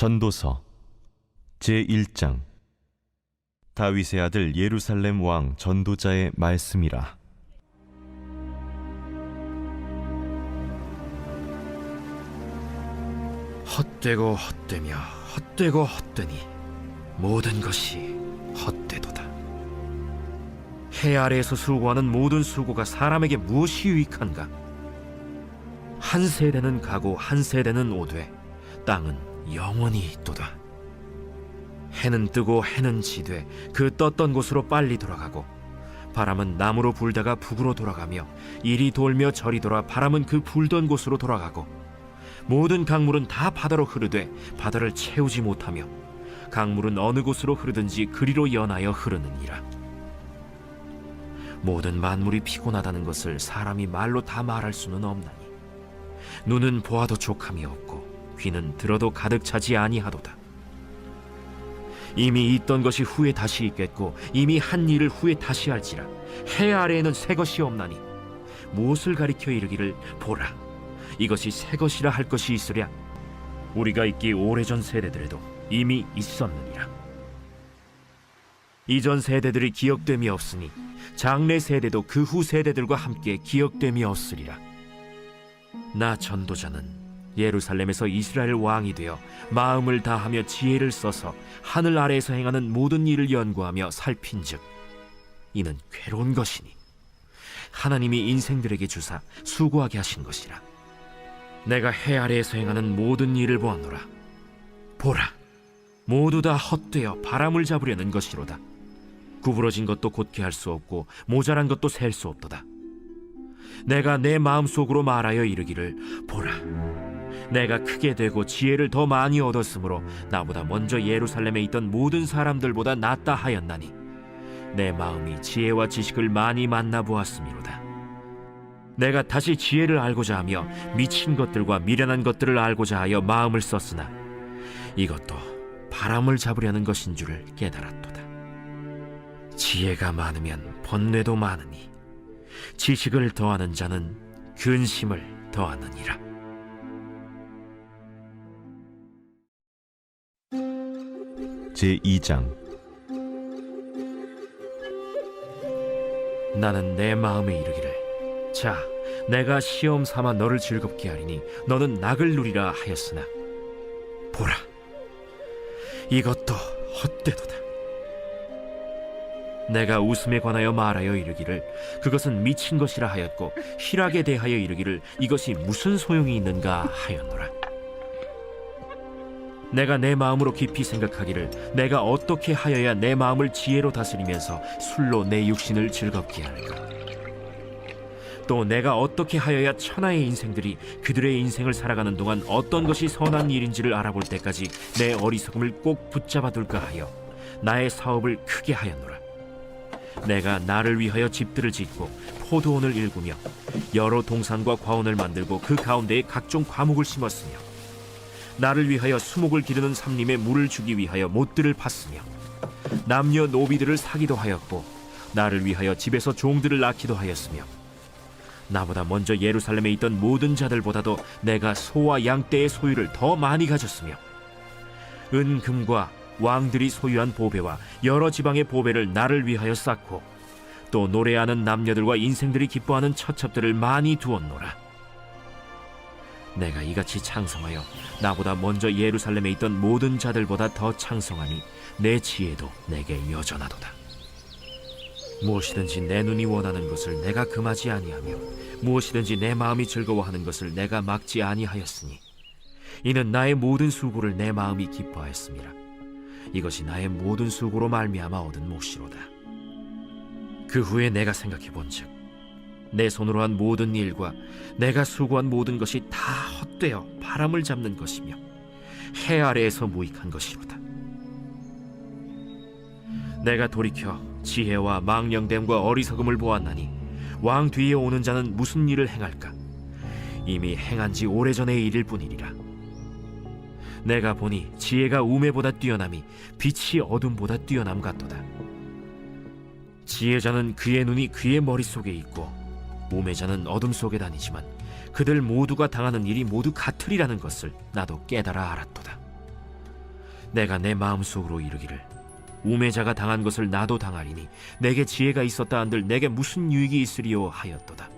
전도서 제1장. 다윗의 아들 예루살렘 왕 전도자의 말씀이라. 헛되고 헛되며 헛되고 헛되니 모든 것이 헛되도다. 해 아래에서 수고하는 모든 수고가 사람에게 무엇이 유익한가? 한 세대는 가고 한 세대는 오되 땅은 영원히 있도다. 해는 뜨고 해는 지되 그 떴던 곳으로 빨리 돌아가고, 바람은 남으로 불다가 북으로 돌아가며 이리 돌며 저리 돌아 바람은 그 불던 곳으로 돌아가고, 모든 강물은 다 바다로 흐르되 바다를 채우지 못하며 강물은 어느 곳으로 흐르든지 그리로 연하여 흐르느니라. 모든 만물이 피곤하다는 것을 사람이 말로 다 말할 수는 없나니, 눈은 보아도 족함이 없고 귀는 들어도 가득 차지 아니하도다. 이미 있던 것이 후에 다시 있겠고 이미 한 일을 후에 다시 할지라. 해 아래에는 새 것이 없나니 무엇을 가리켜 이르기를 보라, 이것이 새 것이라 할 것이 있으랴. 우리가 있기 오래전 세대들에도 이미 있었느니라. 이전 세대들이 기억됨이 없으니 장래 세대도 그 후 세대들과 함께 기억됨이 없으리라. 나 전도자는 예루살렘에서 이스라엘 왕이 되어 마음을 다하며 지혜를 써서 하늘 아래에서 행하는 모든 일을 연구하며 살핀즉 이는 괴로운 것이니 하나님이 인생들에게 주사 수고하게 하신 것이라. 내가 해 아래에서 행하는 모든 일을 보았노라. 보라, 모두 다 헛되어 바람을 잡으려는 것이로다. 구부러진 것도 곧게 할 수 없고 모자란 것도 셀 수 없도다. 내가 내 마음속으로 말하여 이르기를 보라, 내가 크게 되고 지혜를 더 많이 얻었으므로 나보다 먼저 예루살렘에 있던 모든 사람들보다 낫다 하였나니 내 마음이 지혜와 지식을 많이 만나보았음이로다. 내가 다시 지혜를 알고자 하며 미친 것들과 미련한 것들을 알고자 하여 마음을 썼으나 이것도 바람을 잡으려는 것인 줄을 깨달았도다. 지혜가 많으면 번뇌도 많으니 지식을 더하는 자는 근심을 더하느니라. 제2장. 나는 내 마음에 이르기를 자, 내가 시험 삼아 너를 즐겁게 하리니 너는 낙을 누리라 하였으나 보라, 이것도 헛되도다. 내가 웃음에 관하여 말하여 이르기를 그것은 미친 것이라 하였고 희락에 대하여 이르기를 이것이 무슨 소용이 있는가 하였노라. 내가 내 마음으로 깊이 생각하기를 내가 어떻게 하여야 내 마음을 지혜로 다스리면서 술로 내 육신을 즐겁게 할까? 또 내가 어떻게 하여야 천하의 인생들이 그들의 인생을 살아가는 동안 어떤 것이 선한 일인지를 알아볼 때까지 내 어리석음을 꼭 붙잡아둘까 하여 나의 사업을 크게 하였노라. 내가 나를 위하여 집들을 짓고 포도원을 일구며 여러 동산과 과원을 만들고 그 가운데에 각종 과목을 심었으며 나를 위하여 수목을 기르는 삼림에 물을 주기 위하여 못들을 팠으며 남녀 노비들을 사기도 하였고 나를 위하여 집에서 종들을 낳기도 하였으며 나보다 먼저 예루살렘에 있던 모든 자들보다도 내가 소와 양떼의 소유를 더 많이 가졌으며 은금과 왕들이 소유한 보배와 여러 지방의 보배를 나를 위하여 쌓고 또 노래하는 남녀들과 인생들이 기뻐하는 처첩들을 많이 두었노라. 내가 이같이 창성하여 나보다 먼저 예루살렘에 있던 모든 자들보다 더 창성하니 내 지혜도 내게 여전하도다. 무엇이든지 내 눈이 원하는 것을 내가 금하지 아니하며 무엇이든지 내 마음이 즐거워하는 것을 내가 막지 아니하였으니 이는 나의 모든 수고를 내 마음이 기뻐하였음이라. 이것이 나의 모든 수고로 말미암아 얻은 몫이로다. 그 후에 내가 생각해 본즉 내 손으로 한 모든 일과 내가 수고한 모든 것이 다 헛되어 바람을 잡는 것이며 해 아래에서 무익한 것이로다. 내가 돌이켜 지혜와 망령됨과 어리석음을 보았나니 왕 뒤에 오는 자는 무슨 일을 행할까? 이미 행한 지 오래전의 일일 뿐이니라. 내가 보니 지혜가 우매보다 뛰어남이 빛이 어둠보다 뛰어남 같도다. 지혜자는 그의 눈이 그의 머릿속에 있고 우매자는 어둠 속에 다니지만 그들 모두가 당하는 일이 모두 같으리라는 것을 나도 깨달아 알았도다. 내가 내 마음속으로 이르기를 우매자가 당한 것을 나도 당하리니 내게 지혜가 있었다 한들 내게 무슨 유익이 있으리요 하였도다.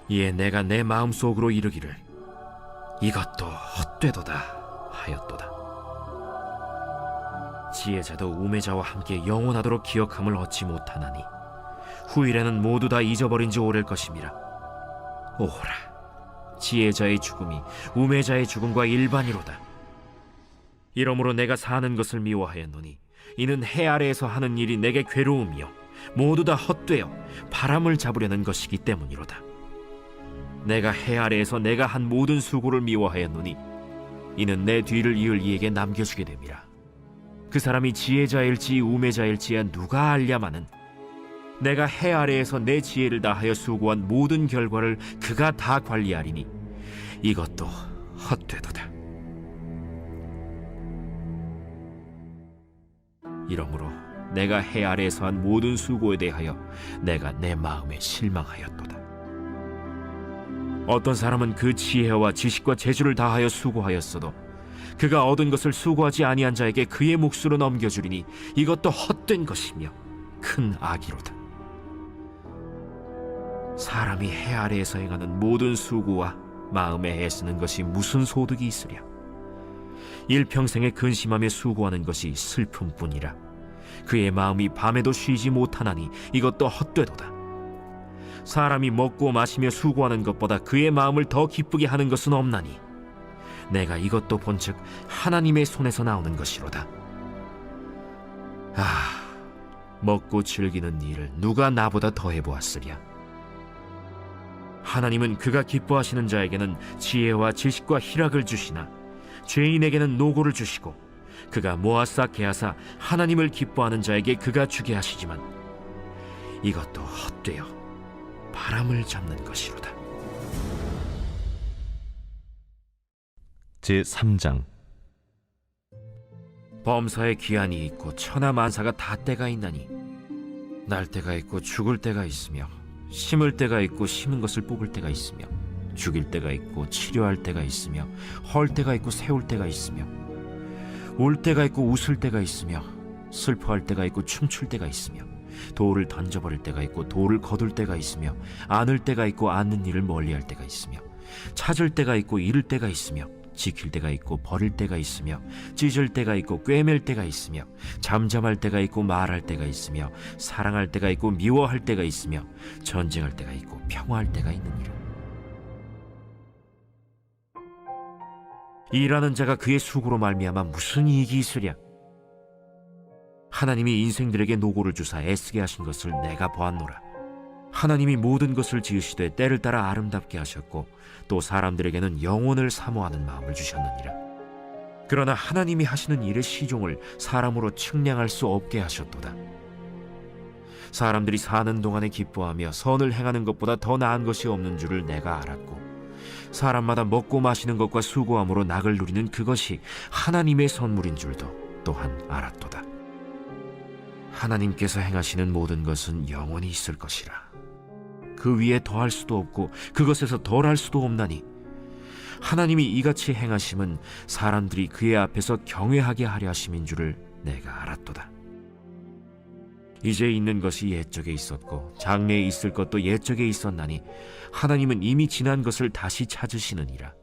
이에 내가 내 마음속으로 이르기를 이것도 헛되도다 하였도다. 지혜자도 우매자와 함께 영원하도록 기억함을 얻지 못하나니 후일에는 모두 다 잊어버린 지 오래일 것임이라. 오호라, 지혜자의 죽음이 우매자의 죽음과 일반이로다. 이러므로 내가 사는 것을 미워하였노니 이는 해 아래에서 하는 일이 내게 괴로움이요 모두 다 헛되어 바람을 잡으려는 것이기 때문이로다. 내가 해 아래에서 내가 한 모든 수고를 미워하였노니 이는 내 뒤를 이을 이에게 남겨주게 됨이라. 그 사람이 지혜자일지 우매자일지야 누가 알랴마는 내가 해 아래에서 내 지혜를 다하여 수고한 모든 결과를 그가 다 관리하리니 이것도 헛되도다. 이러므로 내가 해 아래에서 한 모든 수고에 대하여 내가 내 마음에 실망하였도다. 어떤 사람은 그 지혜와 지식과 재주를 다하여 수고하였어도 그가 얻은 것을 수고하지 아니한 자에게 그의 몫으로 넘겨주리니 이것도 헛된 것이며 큰 악이로다. 사람이 해 아래에서 행하는 모든 수고와 마음에 애쓰는 것이 무슨 소득이 있으랴. 일평생에 근심하며 수고하는 것이 슬픔뿐이라. 그의 마음이 밤에도 쉬지 못하나니 이것도 헛되도다. 사람이 먹고 마시며 수고하는 것보다 그의 마음을 더 기쁘게 하는 것은 없나니 내가 이것도 본즉 하나님의 손에서 나오는 것이로다. 먹고 즐기는 일을 누가 나보다 더 해보았으랴. 하나님은 그가 기뻐하시는 자에게는 지혜와 지식과 희락을 주시나 죄인에게는 노고를 주시고 그가 모아싸 개하사 하나님을 기뻐하는 자에게 그가 주게 하시지만 이것도 헛되어 바람을 잡는 것이로다. 제3장. 범사에 기한이 있고 천하 만사가 다 때가 있나니 날 때가 있고 죽을 때가 있으며 심을 때가 있고 심은 것을 뽑을 때가 있으며 죽일 때가 있고 치료할 때가 있으며 헐 때가 있고 세울 때가 있으며 울 때가 있고 웃을 때가 있으며 슬퍼할 때가 있고 춤출 때가 있으며 돌을 던져버릴 때가 있고 돌을 거둘 때가 있으며 안을 때가 있고 안는 일을 멀리할 때가 있으며 찾을 때가 있고 잃을 때가 있으며 지킬 때가 있고 버릴 때가 있으며 찢을 때가 있고 꿰맬 때가 있으며 잠잠할 때가 있고 말할 때가 있으며 사랑할 때가 있고 미워할 때가 있으며 전쟁할 때가 있고 평화할 때가 있느니라. 일하는 자가 그의 수고로 말미암아 무슨 이익이 있으랴. 하나님이 인생들에게 노고를 주사 애쓰게 하신 것을 내가 보았노라. 하나님이 모든 것을 지으시되 때를 따라 아름답게 하셨고 또 사람들에게는 영혼을 사모하는 마음을 주셨느니라. 그러나 하나님이 하시는 일의 시종을 사람으로 측량할 수 없게 하셨도다. 사람들이 사는 동안에 기뻐하며 선을 행하는 것보다 더 나은 것이 없는 줄을 내가 알았고 사람마다 먹고 마시는 것과 수고함으로 낙을 누리는 그것이 하나님의 선물인 줄도 또한 알았도다. 하나님께서 행하시는 모든 것은 영원히 있을 것이라. 그 위에 더할 수도 없고 그것에서 덜할 수도 없나니 하나님이 이같이 행하심은 사람들이 그의 앞에서 경외하게 하려 하심인 줄을 내가 알았도다. 이제 있는 것이 옛적에 있었고 장래에 있을 것도 옛적에 있었나니 하나님은 이미 지난 것을 다시 찾으시느니라.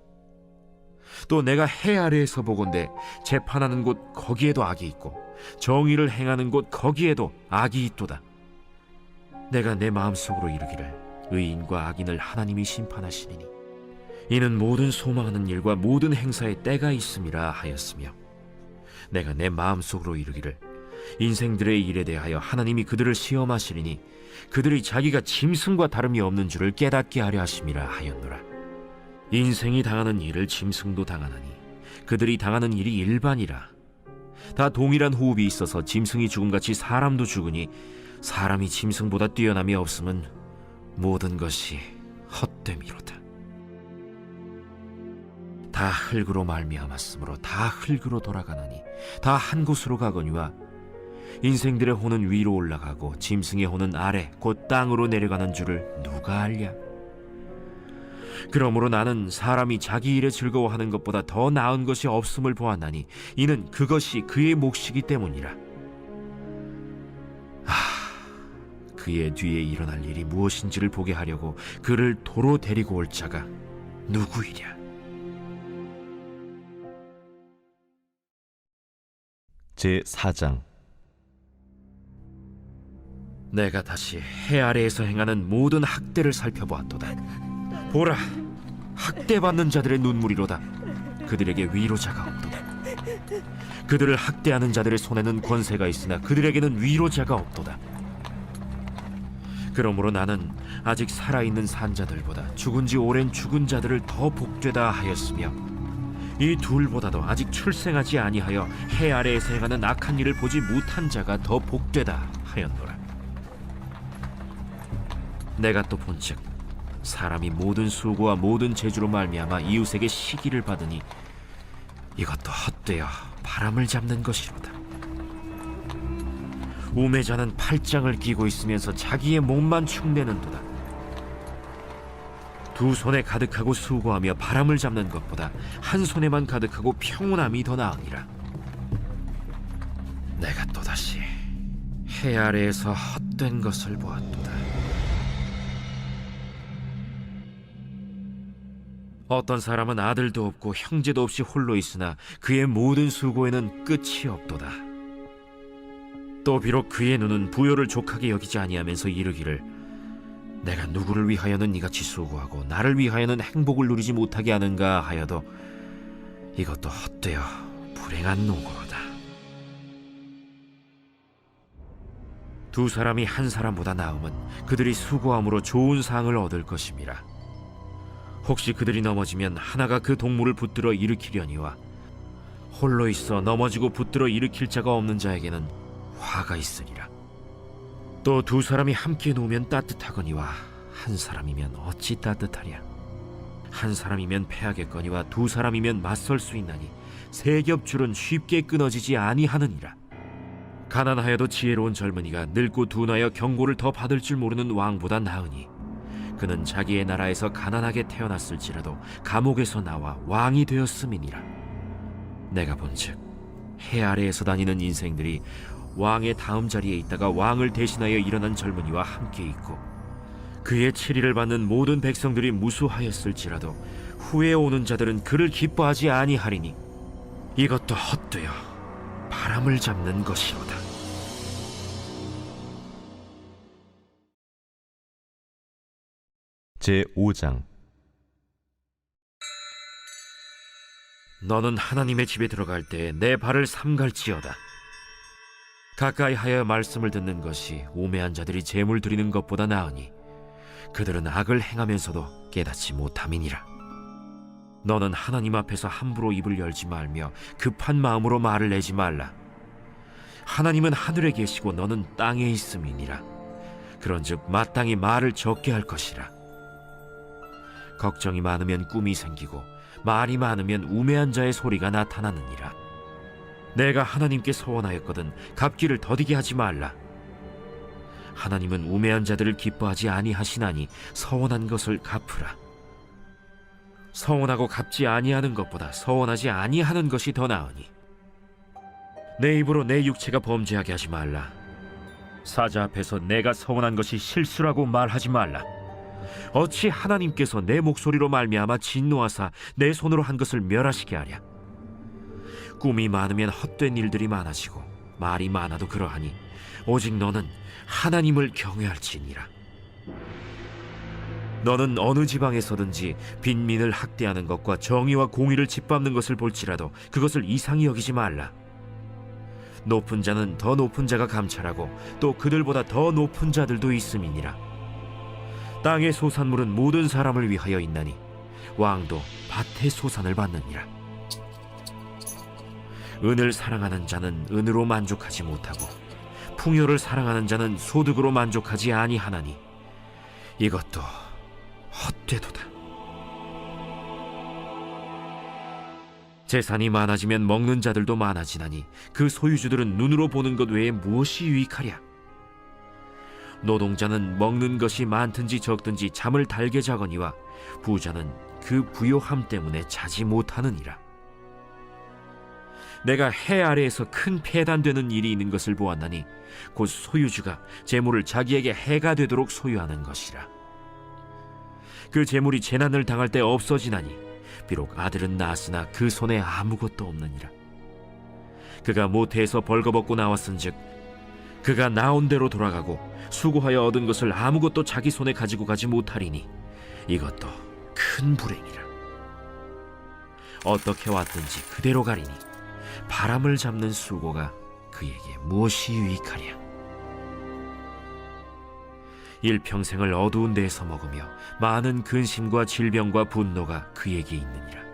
또 내가 해 아래에서 보건대 재판하는 곳 거기에도 악이 있고 정의를 행하는 곳 거기에도 악이 있도다. 내가 내 마음속으로 이르기를 의인과 악인을 하나님이 심판하시리니 이는 모든 소망하는 일과 모든 행사에 때가 있음이라 하였으며 내가 내 마음속으로 이르기를 인생들의 일에 대하여 하나님이 그들을 시험하시리니 그들이 자기가 짐승과 다름이 없는 줄을 깨닫게 하려 하심이라 하였노라. 인생이 당하는 일을 짐승도 당하나니 그들이 당하는 일이 일반이라. 다 동일한 호흡이 있어서 짐승이 죽음같이 사람도 죽으니 사람이 짐승보다 뛰어남이 없음은 모든 것이 헛됨이로다. 다 흙으로 말미암았으므로 다 흙으로 돌아가나니 다 한 곳으로 가거니와 인생들의 혼은 위로 올라가고 짐승의 혼은 아래 곧 땅으로 내려가는 줄을 누가 알랴. 그러므로 나는 사람이 자기 일에 즐거워하는 것보다 더 나은 것이 없음을 보았나니 이는 그것이 그의 몫이기 때문이라. 그의 뒤에 일어날 일이 무엇인지를 보게 하려고 그를 도로 데리고 올 자가 누구이랴. 제4장. 내가 다시 해 아래에서 행하는 모든 학대를 살펴보았도다. 보라, 학대받는 자들의 눈물이로다. 그들에게 위로자가 없도다. 그들을 학대하는 자들의 손에는 권세가 있으나 그들에게는 위로자가 없도다. 그러므로 나는 아직 살아있는 산자들보다 죽은 지 오랜 죽은 자들을 더 복되다 하였으며 이 둘보다도 아직 출생하지 아니하여 해 아래에서 행하는 악한 일을 보지 못한 자가 더 복되다 하였노라. 내가 또 본즉 사람이 모든 수고와 모든 재주로 말미암아 이웃에게 시기를 받으니 이것도 헛되어 바람을 잡는 것이로다. 우매자는 팔짱을 끼고 있으면서 자기의 몸만 축내는도다. 두 손에 가득하고 수고하며 바람을 잡는 것보다 한 손에만 가득하고 평온함이 더 나으니라. 내가 또다시 해 아래에서 헛된 것을 보았도다. 어떤 사람은 아들도 없고 형제도 없이 홀로 있으나 그의 모든 수고에는 끝이 없도다. 또 비록 그의 눈은 부요를 족하게 여기지 아니하면서 이르기를 내가 누구를 위하여는 이같이 수고하고 나를 위하여는 행복을 누리지 못하게 하는가 하여도 이것도 헛되어 불행한 노고로다. 두 사람이 한 사람보다 나음은 그들이 수고함으로 좋은 상을 얻을 것임이라. 혹시 그들이 넘어지면 하나가 그 동물을 붙들어 일으키려니와 홀로 있어 넘어지고 붙들어 일으킬 자가 없는 자에게는 화가 있으리라. 또 두 사람이 함께 누우면 따뜻하거니와 한 사람이면 어찌 따뜻하랴. 한 사람이면 패하겠거니와 두 사람이면 맞설 수 있나니 세 겹줄은 쉽게 끊어지지 아니하느니라. 가난하여도 지혜로운 젊은이가 늙고 둔하여 경고를 더 받을 줄 모르는 왕보다 나으니 그는 자기의 나라에서 가난하게 태어났을지라도 감옥에서 나와 왕이 되었음이니라. 내가 본즉 해 아래에서 다니는 인생들이 왕의 다음 자리에 있다가 왕을 대신하여 일어난 젊은이와 함께 있고 그의 치리를 받는 모든 백성들이 무수하였을지라도 후에 오는 자들은 그를 기뻐하지 아니하리니 이것도 헛되어 바람을 잡는 것이로다. 제5장. 너는 하나님의 집에 들어갈 때 내 발을 삼갈지어다. 가까이 하여 말씀을 듣는 것이 우매한 자들이 제물 드리는 것보다 나으니 그들은 악을 행하면서도 깨닫지 못함이니라. 너는 하나님 앞에서 함부로 입을 열지 말며 급한 마음으로 말을 내지 말라. 하나님은 하늘에 계시고 너는 땅에 있음이니라. 그런즉 마땅히 말을 적게 할 것이라. 걱정이 많으면 꿈이 생기고 말이 많으면 우매한 자의 소리가 나타나느니라. 내가 하나님께 서원하였거든 갚기를 더디게 하지 말라. 하나님은 우매한 자들을 기뻐하지 아니하시나니 서원한 것을 갚으라. 서원하고 갚지 아니하는 것보다 서원하지 아니하는 것이 더 나으니 내 입으로 내 육체가 범죄하게 하지 말라. 사자 앞에서 내가 서원한 것이 실수라고 말하지 말라. 어찌 하나님께서 내 목소리로 말미암아 진노하사 내 손으로 한 것을 멸하시게 하랴. 꿈이 많으면 헛된 일들이 많아지고 말이 많아도 그러하니 오직 너는 하나님을 경외할지니라. 너는 어느 지방에서든지 빈민을 학대하는 것과 정의와 공의를 짓밟는 것을 볼지라도 그것을 이상히 여기지 말라. 높은 자는 더 높은 자가 감찰하고 또 그들보다 더 높은 자들도 있음이니라. 땅의 소산물은 모든 사람을 위하여 있나니 왕도 밭의 소산을 받느니라. 은을 사랑하는 자는 은으로 만족하지 못하고 풍요를 사랑하는 자는 소득으로 만족하지 아니하나니 이것도 헛되도다. 재산이 많아지면 먹는 자들도 많아지나니 그 소유주들은 눈으로 보는 것 외에 무엇이 유익하랴. 노동자는 먹는 것이 많든지 적든지 잠을 달게 자거니와 부자는 그 부요함 때문에 자지 못하느니라. 내가 해 아래에서 큰 폐단되는 일이 있는 것을 보았나니 곧 소유주가 재물을 자기에게 해가 되도록 소유하는 것이라. 그 재물이 재난을 당할 때 없어지나니 비록 아들은 낳았으나 그 손에 아무것도 없느니라. 그가 모태에서 벌거벗고 나왔은즉 그가 나온 대로 돌아가고 수고하여 얻은 것을 아무것도 자기 손에 가지고 가지 못하리니 이것도 큰 불행이라. 어떻게 왔든지 그대로 가리니 바람을 잡는 수고가 그에게 무엇이 유익하랴. 일평생을 어두운 데에서 먹으며 많은 근심과 질병과 분노가 그에게 있느니라.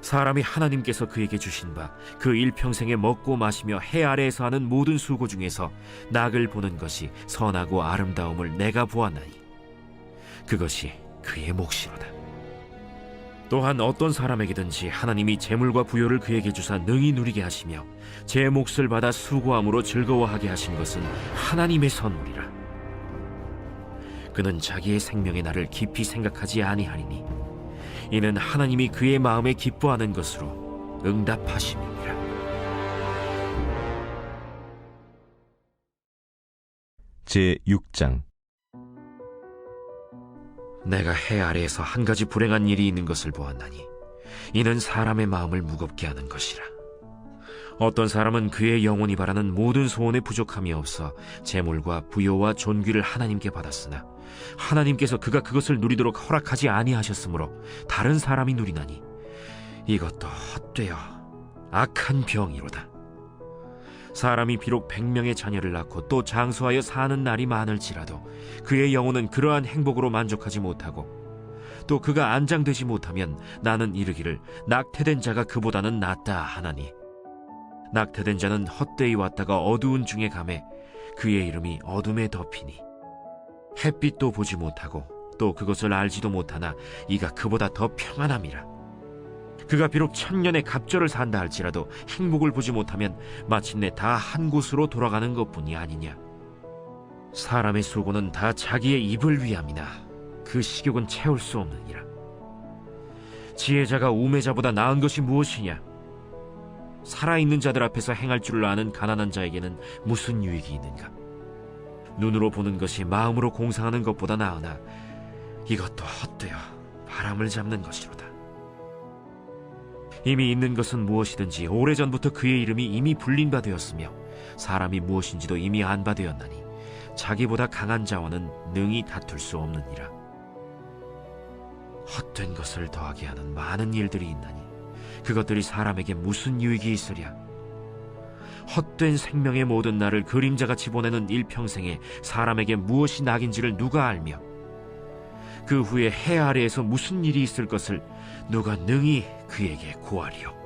사람이 하나님께서 그에게 주신 바 그 일평생에 먹고 마시며 해 아래에서 하는 모든 수고 중에서 낙을 보는 것이 선하고 아름다움을 내가 보았나니 그것이 그의 몫이로다. 또한 어떤 사람에게든지 하나님이 재물과 부요를 그에게 주사 능히 누리게 하시며 제 몫을 받아 수고함으로 즐거워하게 하신 것은 하나님의 선물이라. 그는 자기의 생명의 날을 깊이 생각하지 아니하리니 이는 하나님이 그의 마음에 기뻐하는 것으로 응답하심이니라. 제6장. 내가 해 아래에서 한 가지 불행한 일이 있는 것을 보았나니 이는 사람의 마음을 무겁게 하는 것이라. 어떤 사람은 그의 영혼이 바라는 모든 소원에 부족함이 없어 재물과 부요와 존귀를 하나님께 받았으나 하나님께서 그가 그것을 누리도록 허락하지 아니하셨으므로 다른 사람이 누리나니 이것도 헛되어 악한 병이로다. 사람이 비록 100명의 자녀를 낳고 또 장수하여 사는 날이 많을지라도 그의 영혼은 그러한 행복으로 만족하지 못하고 또 그가 안장되지 못하면 나는 이르기를 낙태된 자가 그보다는 낫다 하나니 낙태된 자는 헛되이 왔다가 어두운 중에 가매 그의 이름이 어둠에 덮이니 햇빛도 보지 못하고 또 그것을 알지도 못하나 이가 그보다 더 평안함이라. 그가 비록 1000년의 갑절을 산다 할지라도 행복을 보지 못하면 마침내 다 한 곳으로 돌아가는 것뿐이 아니냐. 사람의 수고는 다 자기의 입을 위함이나 그 식욕은 채울 수 없느니라. 지혜자가 우매자보다 나은 것이 무엇이냐. 살아있는 자들 앞에서 행할 줄을 아는 가난한 자에게는 무슨 유익이 있는가. 눈으로 보는 것이 마음으로 공상하는 것보다 나으나 이것도 헛되어 바람을 잡는 것이로다. 이미 있는 것은 무엇이든지 오래전부터 그의 이름이 이미 불린 바 되었으며 사람이 무엇인지도 이미 안 바 되었나니 자기보다 강한 자와는 능히 다툴 수 없느니라. 헛된 것을 더하게 하는 많은 일들이 있나니 그것들이 사람에게 무슨 유익이 있으랴. 헛된 생명의 모든 날을 그림자같이 보내는 일평생에 사람에게 무엇이 낙인지를 누가 알며 그 후에 해 아래에서 무슨 일이 있을 것을 누가 능히 그에게 고하리요.